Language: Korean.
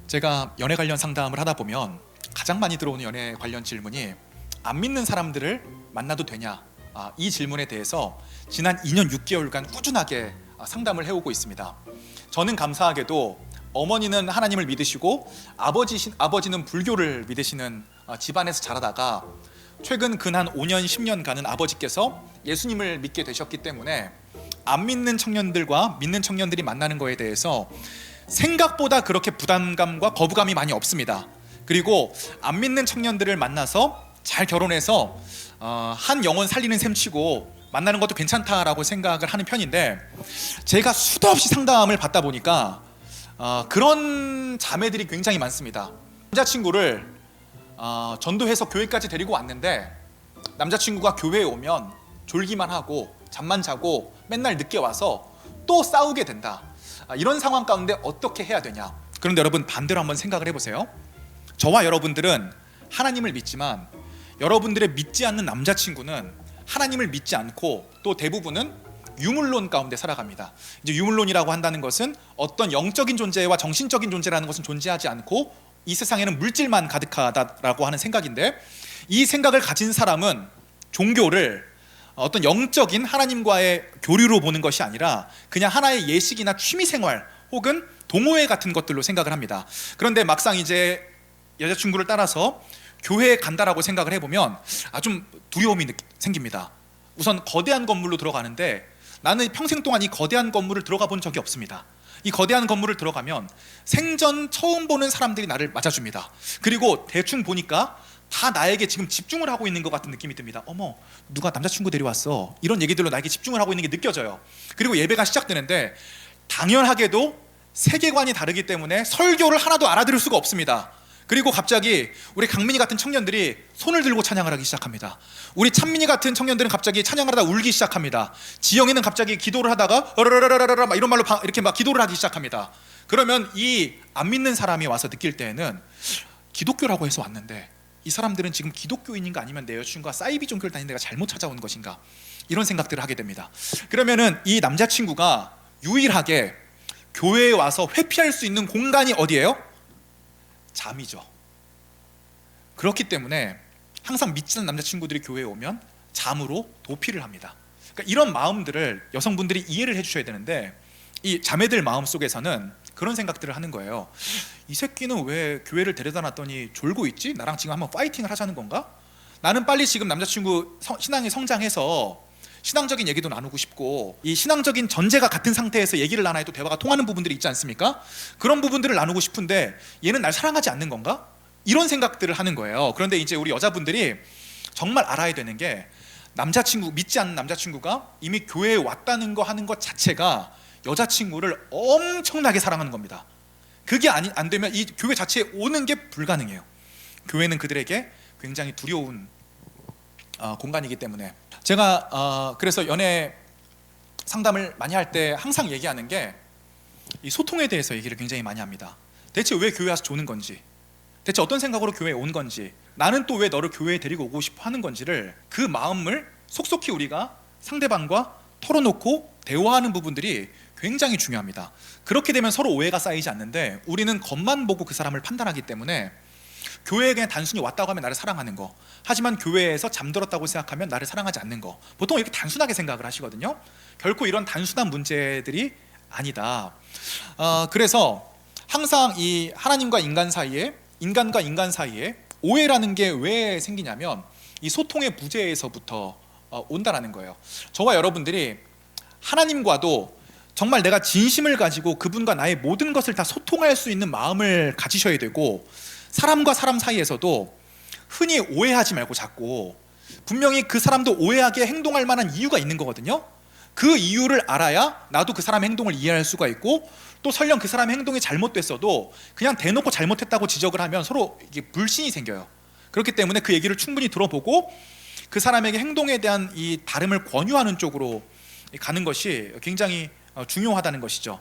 제가 연애 관련 상담을 하다 보면 가장 많이 들어오는 연애 관련 질문이 안 믿는 사람들을 만나도 되냐, 이 질문에 대해서 지난 2년 6개월간 꾸준하게 상담을 해오고 있습니다. 저는 감사하게도 어머니는 하나님을 믿으시고 아버지는 불교를 믿으시는 집안에서 자라다가 최근 근 한 5년 10년간은 아버지께서 예수님을 믿게 되셨기 때문에 안 믿는 청년들과 믿는 청년들이 만나는 거에 대해서 생각보다 그렇게 부담감과 거부감이 많이 없습니다. 그리고 안 믿는 청년들을 만나서 잘 결혼해서 한 영혼 살리는 셈치고 만나는 것도 괜찮다라고 생각을 하는 편인데, 제가 수도 없이 상담을 받다 보니까 그런 자매들이 굉장히 많습니다. 남자친구를 전도해서 교회까지 데리고 왔는데 남자친구가 교회에 오면 졸기만 하고 잠만 자고 맨날 늦게 와서 또 싸우게 된다. 이런 상황 가운데 어떻게 해야 되냐? 그런데 여러분, 반대로 한번 생각을 해보세요. 저와 여러분들은 하나님을 믿지만 여러분들의 믿지 않는 남자친구는 하나님을 믿지 않고 또 대부분은 유물론 가운데 살아갑니다. 이제 유물론이라고 한다는 것은 어떤 영적인 존재와 정신적인 존재라는 것은 존재하지 않고 이 세상에는 물질만 가득하다라고 하는 생각인데, 이 생각을 가진 사람은 종교를 어떤 영적인 하나님과의 교류로 보는 것이 아니라 그냥 하나의 예식이나 취미생활 혹은 동호회 같은 것들로 생각을 합니다. 그런데 막상 이제 여자친구를 따라서 교회에 간다라고 생각을 해보면 좀 두려움이 생깁니다. 우선 거대한 건물로 들어가는데 나는 평생 동안 이 거대한 건물을 들어가 본 적이 없습니다. 이 거대한 건물을 들어가면 생전 처음 보는 사람들이 나를 맞아줍니다. 그리고 대충 보니까 다 나에게 지금 집중을 하고 있는 것 같은 느낌이 듭니다. 어머, 누가 남자친구 데려왔어, 이런 얘기들로 나에게 집중을 하고 있는 게 느껴져요. 그리고 예배가 시작되는데 당연하게도 세계관이 다르기 때문에 설교를 하나도 알아들을 수가 없습니다. 그리고 갑자기 우리 강민이 같은 청년들이 손을 들고 찬양을 하기 시작합니다. 우리 찬민이 같은 청년들은 갑자기 찬양을 하다 울기 시작합니다. 지영이는 갑자기 기도를 하다가 어라라라라라 막 이런 말로 이렇게 막 기도를 하기 시작합니다. 그러면 이 안 믿는 사람이 와서 느낄 때에는 기독교라고 해서 왔는데 이 사람들은 지금 기독교인인가 아니면 내 여자친구가 사이비 종교를 다니는 데가 잘못 찾아온 것인가, 이런 생각들을 하게 됩니다. 그러면은 이 남자친구가 유일하게 교회에 와서 회피할 수 있는 공간이 어디예요? 잠이죠. 그렇기 때문에 항상 믿지 않는 남자친구들이 교회에 오면 잠으로 도피를 합니다. 그러니까 이런 마음들을 여성분들이 이해를 해주셔야 되는데, 이 자매들 마음 속에서는 그런 생각들을 하는 거예요. 이 새끼는 왜 교회를 데려다 놨더니 졸고 있지? 나랑 지금 한번 파이팅을 하자는 건가? 나는 빨리 지금 남자친구 신앙이 성장해서 신앙적인 얘기도 나누고 싶고, 이 신앙적인 전제가 같은 상태에서 얘기를 나눠야 또 대화가 통하는 부분들이 있지 않습니까? 그런 부분들을 나누고 싶은데 얘는 날 사랑하지 않는 건가? 이런 생각들을 하는 거예요. 그런데 이제 우리 여자분들이 정말 알아야 되는 게, 남자친구, 믿지 않는 남자친구가 이미 교회에 왔다는 거 하는 것 자체가 여자친구를 엄청나게 사랑하는 겁니다. 그게 안 되면 이 교회 자체에 오는 게 불가능해요. 교회는 그들에게 굉장히 두려운 공간이기 때문에. 제가 그래서 연애 상담을 많이 할 때 항상 얘기하는 게 이 소통에 대해서 얘기를 굉장히 많이 합니다. 대체 왜 교회 와서 조는 건지, 대체 어떤 생각으로 교회에 온 건지, 나는 또 왜 너를 교회에 데리고 오고 싶어 하는 건지를, 그 마음을 속속히 우리가 상대방과 털어놓고 대화하는 부분들이 굉장히 중요합니다. 그렇게 되면 서로 오해가 쌓이지 않는데, 우리는 겉만 보고 그 사람을 판단하기 때문에 교회에 그냥 단순히 왔다고 하면 나를 사랑하는 거, 하지만 교회에서 잠들었다고 생각하면 나를 사랑하지 않는 거, 보통 이렇게 단순하게 생각을 하시거든요. 결코 이런 단순한 문제들이 아니다. 그래서 항상 이 하나님과 인간 사이에, 인간과 인간 사이에 오해라는 게 왜 생기냐면 이 소통의 부재에서부터 온다라는 거예요. 저와 여러분들이 하나님과도 정말 내가 진심을 가지고 그분과 나의 모든 것을 다 소통할 수 있는 마음을 가지셔야 되고, 사람과 사람 사이에서도 흔히 오해하지 말고 자꾸, 분명히 그 사람도 오해하게 행동할 만한 이유가 있는 거거든요. 그 이유를 알아야 나도 그 사람의 행동을 이해할 수가 있고, 또 설령 그 사람의 행동이 잘못됐어도 그냥 대놓고 잘못했다고 지적을 하면 서로 이게 불신이 생겨요. 그렇기 때문에 그 얘기를 충분히 들어보고 그 사람에게 행동에 대한 이 다름을 권유하는 쪽으로 가는 것이 굉장히 중요하다는 것이죠.